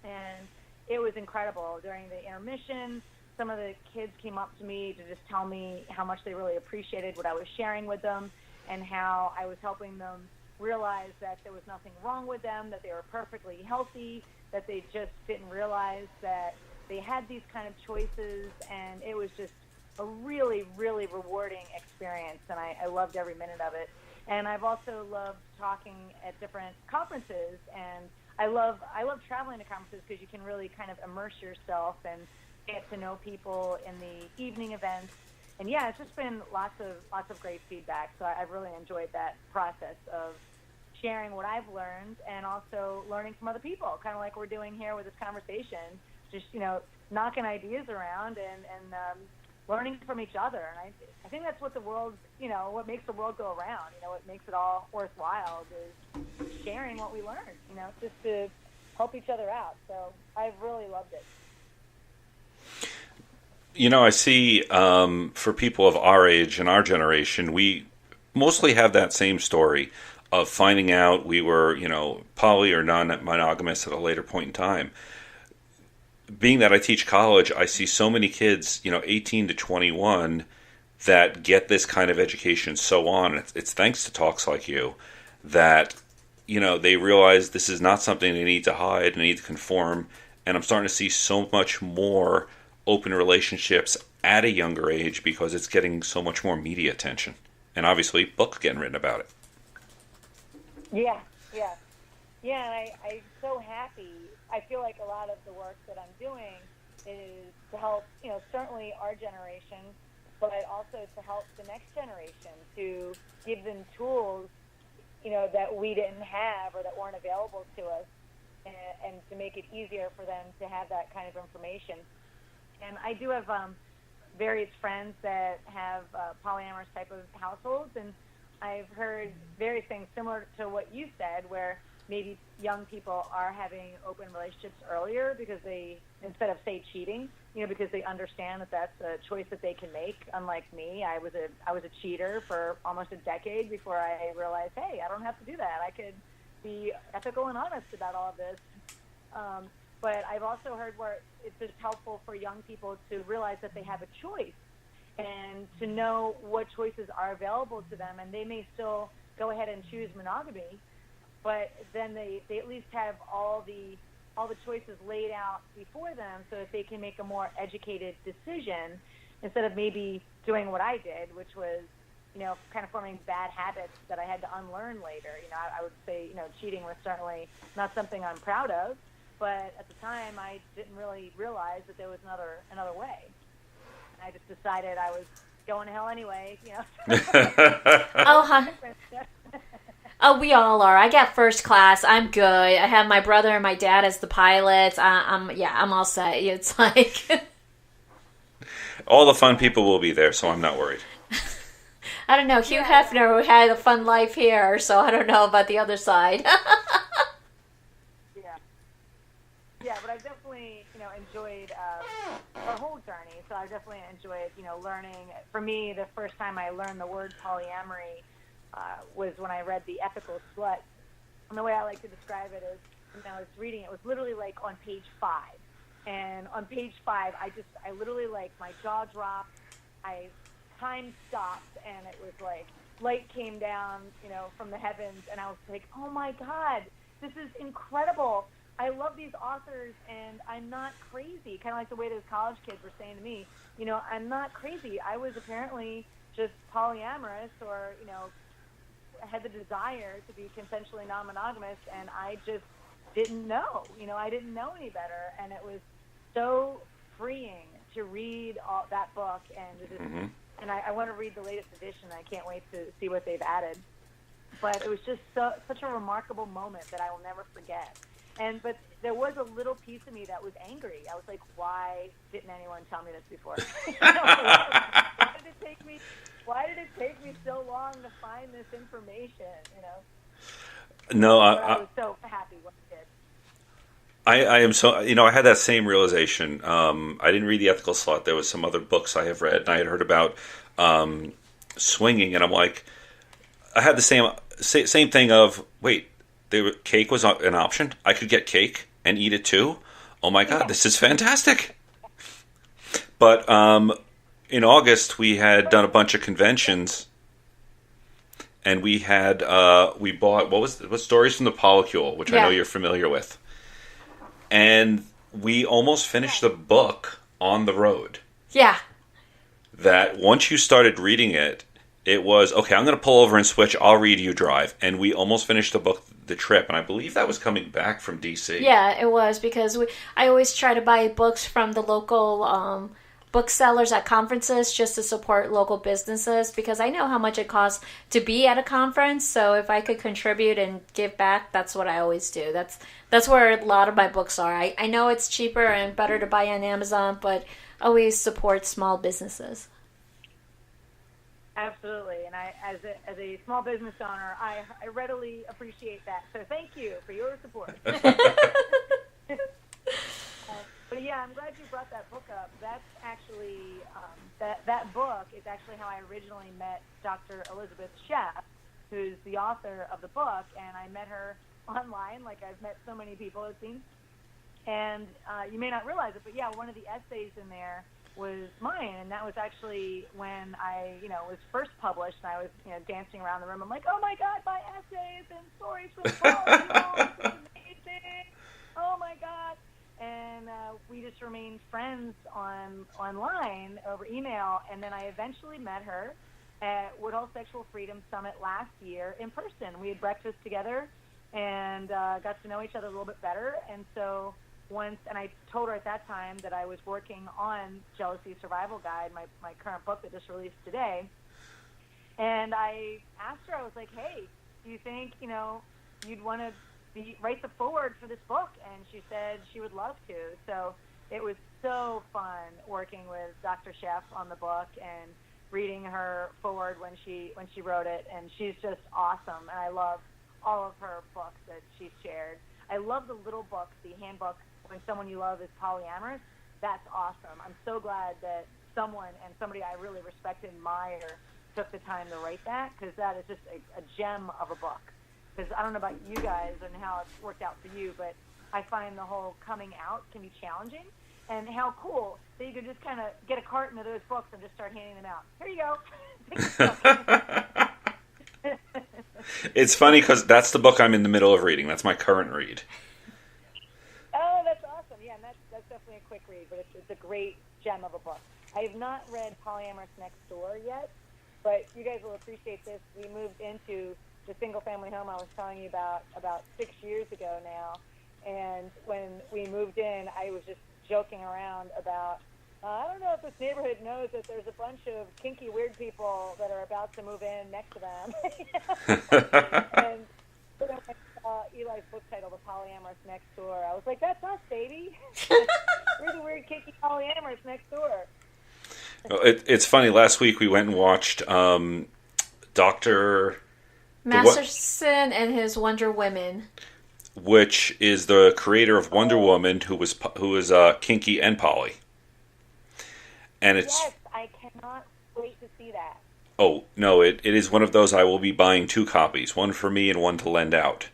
[SPEAKER 3] And it was incredible. During the intermission, some of the kids came up to me to just tell me how much they really appreciated what I was sharing with them and how I was helping them realize that there was nothing wrong with them, that they were perfectly healthy, that they just didn't realize that they had these kind of choices, and it was just a really, really rewarding experience, and I loved every minute of it. And I've also loved talking at different conferences, and I love traveling to conferences because you can really kind of immerse yourself and get to know people in the evening events. And yeah, it's just been lots of great feedback. So I've really enjoyed that process of sharing what I've learned and also learning from other people, kind of like we're doing here with this conversation. Just knocking ideas around and learning from each other. And I think that's what the world, what makes the world go around. What makes it all worthwhile is sharing what we learn. Just to help each other out. So I've really loved it.
[SPEAKER 1] I see for people of our age and our generation, we mostly have that same story of finding out we were, poly or non-monogamous at a later point in time. Being that I teach college, I see so many kids, 18 to 21, that get this kind of education so on. It's thanks to talks like you that, they realize this is not something they need to hide, they need to conform. And I'm starting to see so much more open relationships at a younger age because it's getting so much more media attention. And obviously, books getting written about it.
[SPEAKER 3] Yeah. And I'm so happy. I feel like a lot of the work that I'm doing is to help, certainly our generation, but also to help the next generation, to give them tools, that we didn't have or that weren't available to us, and to make it easier for them to have that kind of information. And I do have various friends that have polyamorous type of households, and I've heard various things similar to what you said, where maybe young people are having open relationships earlier because they, instead of, say, cheating, because they understand that that's a choice that they can make. Unlike me, I was a cheater for almost a decade before I realized, hey, I don't have to do that. I could be ethical and honest about all of this. But I've also heard where it's just helpful for young people to realize that they have a choice and to know what choices are available to them. And they may still go ahead and choose monogamy, but then they at least have all the choices laid out before them so that they can make a more educated decision instead of maybe doing what I did, which was, kind of forming bad habits that I had to unlearn later. I would say, cheating was certainly not something I'm proud of, but at the time I didn't really realize that there was another way. I just decided I was going to hell anyway,
[SPEAKER 2] Oh, we all are. I got first class. I'm good. I have my brother and my dad as the pilots. I'm all set. It's like
[SPEAKER 1] all the fun people will be there, so I'm not worried.
[SPEAKER 2] I don't know. Hugh Hefner had a fun life here, so I don't know about the other side.
[SPEAKER 3] Yeah, but I've definitely, enjoyed our whole journey. So I definitely enjoyed, learning. For me, the first time I learned the word polyamory was when I read The Ethical Slut. And the way I like to describe it is, when I was reading, it was literally like on page 5. And on page 5, I literally, like, my jaw dropped. Time stopped, and it was like light came down, from the heavens, and I was like, oh my God, this is incredible. I love these authors, and I'm not crazy. Kind of like the way those college kids were saying to me, I'm not crazy. I was apparently just polyamorous, or, had the desire to be consensually non-monogamous, and I just didn't know. I didn't know any better, and it was so freeing to read that book, and to just, and I want to read the latest edition. I can't wait to see what they've added. But it was just such a remarkable moment that I will never forget. But there was a little piece of me that was angry. I was like, why didn't anyone tell me this before? Why did it take me so long to find this information?
[SPEAKER 1] No,
[SPEAKER 3] I was so happy when it did.
[SPEAKER 1] I am so, I had that same realization. I didn't read The Ethical Slut. There was some other books I have read, and I had heard about swinging, and I'm like, I had the same thing of, wait, cake was an option? I could get cake and eat it too? Oh my God, this is fantastic. But in August, we had done a bunch of conventions, and we had, we bought, what Stories from the Polycule, which I know you're familiar with. And we almost finished the book on the road. Yeah. That once you started reading it, it was, okay, I'm going to pull over and switch. I'll read, you drive. And we almost finished the trip. And I believe that was coming back from D.C.
[SPEAKER 2] Yeah, it was, because I always try to buy books from the local booksellers at conferences just to support local businesses, because I know how much it costs to be at a conference. So if I could contribute and give back, that's what I always do. That's where a lot of my books are. I know it's cheaper and better to buy on Amazon, but always support small businesses.
[SPEAKER 3] Absolutely, and I, as a small business owner, I readily appreciate that. So thank you for your support. But yeah, I'm glad you brought that book up. That's actually that book is actually how I originally met Dr. Elizabeth Sheff, who's the author of the book, and I met her online, like I've met so many people, it seems. And you may not realize it, but yeah, one of the essays in there was mine. And that was actually when I, was first published, and I was, dancing around the room. I'm like, oh my God, my essays and stories from the Polycule, this is amazing. Oh my God. And we just remained friends online over email. And then I eventually met her at Woodhull Sexual Freedom Summit last year in person. We had breakfast together and got to know each other a little bit better. And so and I told her at that time that I was working on Jealousy Survival Guide, my current book that just released today. And I asked her, I was like, hey, do you think, you'd want to write the foreword for this book? And she said she would love to. So it was so fun working with Dr. Sheff on the book and reading her foreword when she wrote it. And she's just awesome. And I love all of her books that she's shared. I love the little book, the handbook, When Someone You Love is Polyamorous. That's awesome. I'm so glad that somebody I really respect and admire took the time to write that, because that is just a gem of a book. Because I don't know about you guys and how it's worked out for you, but I find the whole coming out can be challenging. And how cool that you could just kind of get a carton of those books and just start handing them out. Here you go.
[SPEAKER 1] It's funny because that's the book I'm in the middle of reading. That's my current read.
[SPEAKER 3] Oh, that's awesome. Yeah, and that's definitely a quick read, but it's a great gem of a book. I have not read Polyamorous Next Door yet, but you guys will appreciate this. We moved into the single-family home I was telling you about 6 years ago now, and when we moved in, I was just joking around about, I don't know if this neighborhood knows that there's a bunch of kinky, weird people that are about to move in next to them. And when I saw Eli's book title, The Polyamorous Next Door, I was like, that's us, baby. We're the weird, kinky polyamorous next door.
[SPEAKER 1] It's funny. Last week we went and watched Dr.
[SPEAKER 2] Masterson and his Wonder Women,
[SPEAKER 1] which is the creator of Wonder Woman, who was kinky and poly. And
[SPEAKER 3] yes, I cannot wait to see that.
[SPEAKER 1] Oh, no, it is one of those I will be buying 2 copies, one for me and one to lend out.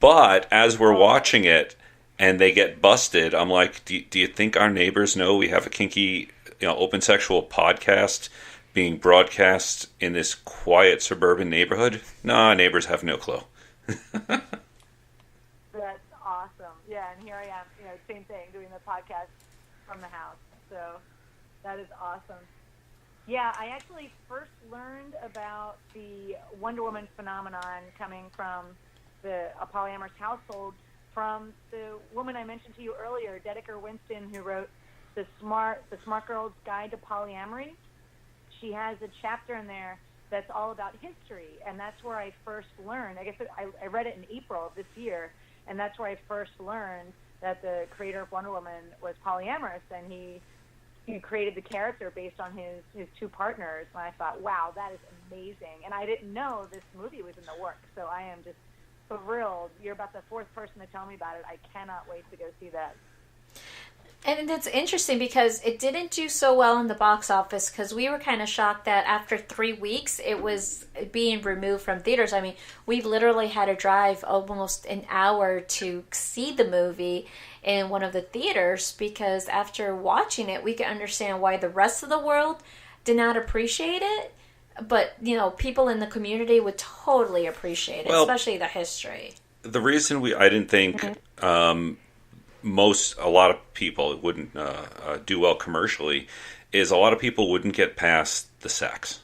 [SPEAKER 1] But as we're watching it and they get busted, I'm like, do you think our neighbors know we have a kinky, open sexual podcast being broadcast in this quiet suburban neighborhood? Nah, neighbors have no clue.
[SPEAKER 3] That's awesome. Yeah, and here I am, same thing, doing the podcast from the house. So that is awesome. Yeah, I actually first learned about the Wonder Woman phenomenon coming from a polyamorous household from the woman I mentioned to you earlier, Dedeker Winston, who wrote the Smart Girl's Guide to Polyamory. She has a chapter in there that's all about history, and that's where I first learned. I guess I read it in April of this year, and that's where I first learned that the creator of Wonder Woman was polyamorous, and he created the character based on his 2 partners. And I thought, wow, that is amazing. And I didn't know this movie was in the works, so I am just thrilled. You're about the 4th person to tell me about it. I cannot wait to go see that.
[SPEAKER 2] And it's interesting because it didn't do so well in the box office, because we were kind of shocked that after 3 weeks it was being removed from theaters. I mean, we literally had to drive almost an hour to see the movie in one of the theaters, because after watching it we could understand why the rest of the world did not appreciate it, but people in the community would totally appreciate it, especially the history.
[SPEAKER 1] The reason I didn't think a lot of people wouldn't do well commercially is a lot of people wouldn't get past the sex.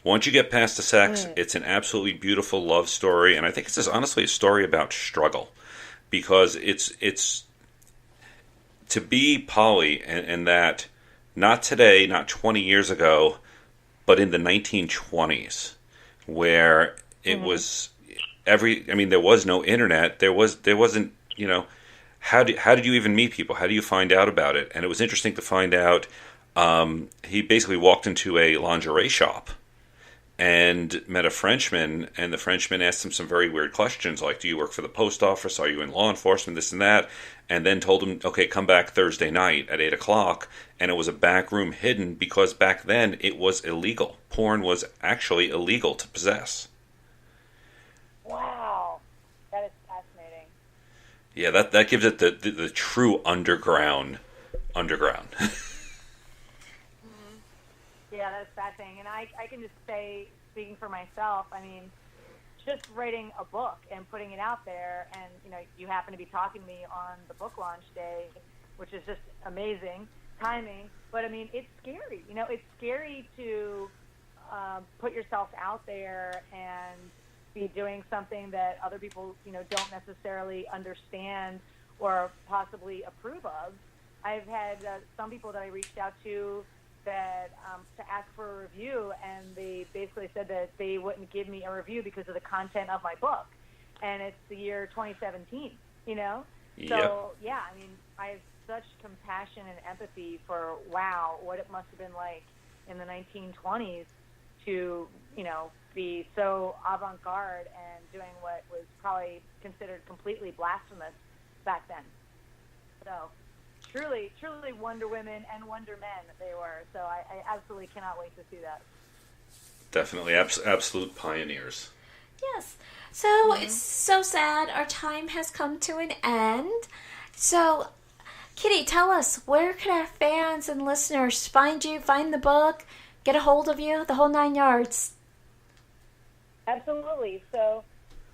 [SPEAKER 1] Once you get past the sex, it's an absolutely beautiful love story, and I think it's just honestly a story about struggle, because it's to be poly, and that not today, not 20 years ago, but in the 1920s, where it was there was no internet, there wasn't, how did you even meet people? How do you find out about it? And it was interesting to find out, he basically walked into a lingerie shop and met a Frenchman, and the Frenchman asked him some very weird questions, like, do you work for the post office? Are you in law enforcement? This and that. And then told him, okay, come back Thursday night at 8 o'clock. And it was a back room hidden, because back then it was illegal. Porn was actually illegal to possess.
[SPEAKER 3] Wow. That is fascinating.
[SPEAKER 1] Yeah, that gives it the true underground.
[SPEAKER 3] Yeah, that is fascinating. And I can just say, speaking for myself, I mean, just writing a book and putting it out there, and, you know, you happen to be talking to me on the book launch day, which is just amazing timing. But, I mean, it's scary. You know, it's scary to put yourself out there and be doing something that other people, you know, don't necessarily understand or possibly approve of. I've had some people that I reached out to that to ask for a review, and they basically said that they wouldn't give me a review because of the content of my book. And it's the year 2017, you know?
[SPEAKER 1] Yep.
[SPEAKER 3] So, yeah, I mean, I have such compassion and empathy for, wow, what it must have been like in the 1920s to, you know, be so avant-garde and doing what was probably considered completely blasphemous back then. So truly Wonder Women and Wonder Men they were. So I absolutely cannot wait to see that.
[SPEAKER 1] Definitely absolute pioneers.
[SPEAKER 2] Yes. So it's so sad. Our time has come to an end. So, Kitty, tell us, where can our fans and listeners find you, find the book, get a hold of you, the whole 9 yards?
[SPEAKER 3] Absolutely. So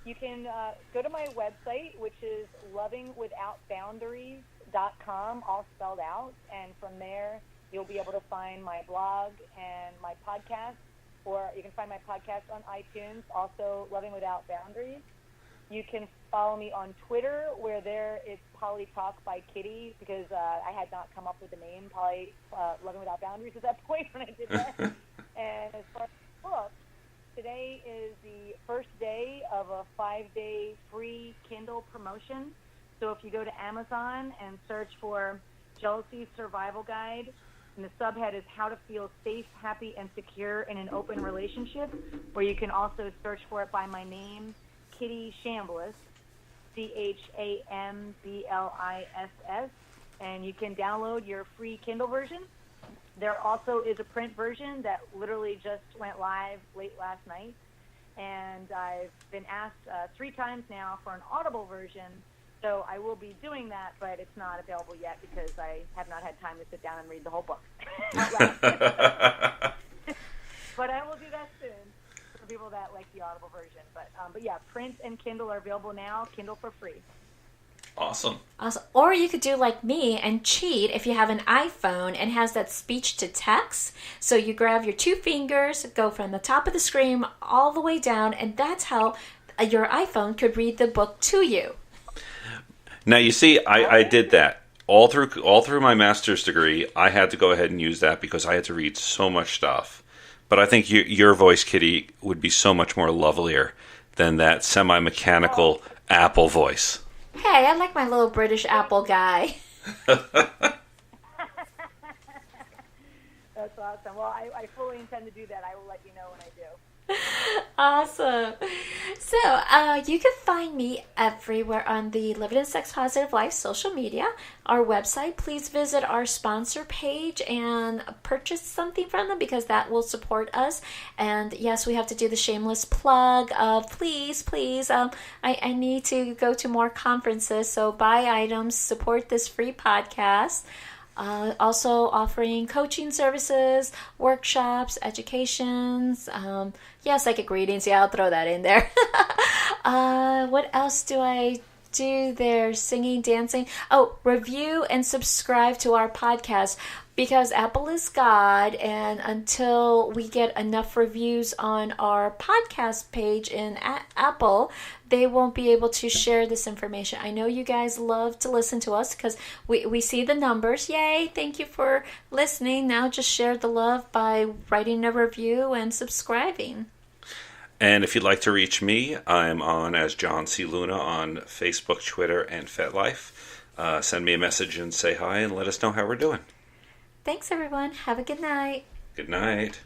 [SPEAKER 3] you can go to my website, which is lovingwithoutboundaries.com, all spelled out. And from there, you'll be able to find my blog and my podcast, or you can find my podcast on iTunes, also Loving Without Boundaries. You can follow me on Twitter, where there it's Poly Talk by Kitty, because I had not come up with the name Loving Without Boundaries at that point when I did that. And as far as the book, today is the first day of a 5-day free Kindle promotion. So if you go to Amazon and search for Jealousy Survival Guide, and the subhead is How to Feel Safe, Happy, and Secure in an Open Relationship, or you can also search for it by my name, Kitty Chambliss, Chambliss, and you can download your free Kindle version. There also is a print version that literally just went live late last night, and I've been asked 3 times now for an Audible version, so I will be doing that, but it's not available yet because I have not had time to sit down and read the whole book. But I will do that soon for people that like the Audible version. But yeah, print and Kindle are available now, Kindle for free.
[SPEAKER 1] Awesome.
[SPEAKER 2] Or you could do like me and cheat if you have an iPhone and has that speech to text. So you grab your 2 fingers, go from the top of the screen all the way down, and that's how your iPhone could read the book to you.
[SPEAKER 1] Now you see, I did that all through my master's degree. I had to go ahead and use that because I had to read so much stuff. But I think your voice, Kitty, would be so much more lovelier than that semi-mechanical Apple voice.
[SPEAKER 2] Hey, I like my little British Apple guy.
[SPEAKER 3] That's awesome. Well, I fully intend to do that. I will let you know when I do.
[SPEAKER 2] Awesome. So, you can find me everywhere on the Living a Sex Positive Life social media, our website. Please visit our sponsor page and purchase something from them because that will support us. And yes, we have to do the shameless plug of please, I need to go to more conferences, so buy items, support this free podcast. Also offering coaching services, workshops, educations, psychic readings. Yeah, I'll throw that in there. What else do I do there? Singing, dancing. Oh, review and subscribe to our podcast because Apple is God, and until we get enough reviews on our podcast page in Apple, they won't be able to share this information. I know you guys love to listen to us because we see the numbers. Yay, thank you for listening. Now just share the love by writing a review and subscribing.
[SPEAKER 1] And if you'd like to reach me, I'm on as John C. Luna on Facebook, Twitter, and FetLife. Send me a message and say hi and let us know how we're doing.
[SPEAKER 2] Thanks, everyone. Have a good night.
[SPEAKER 1] Good night.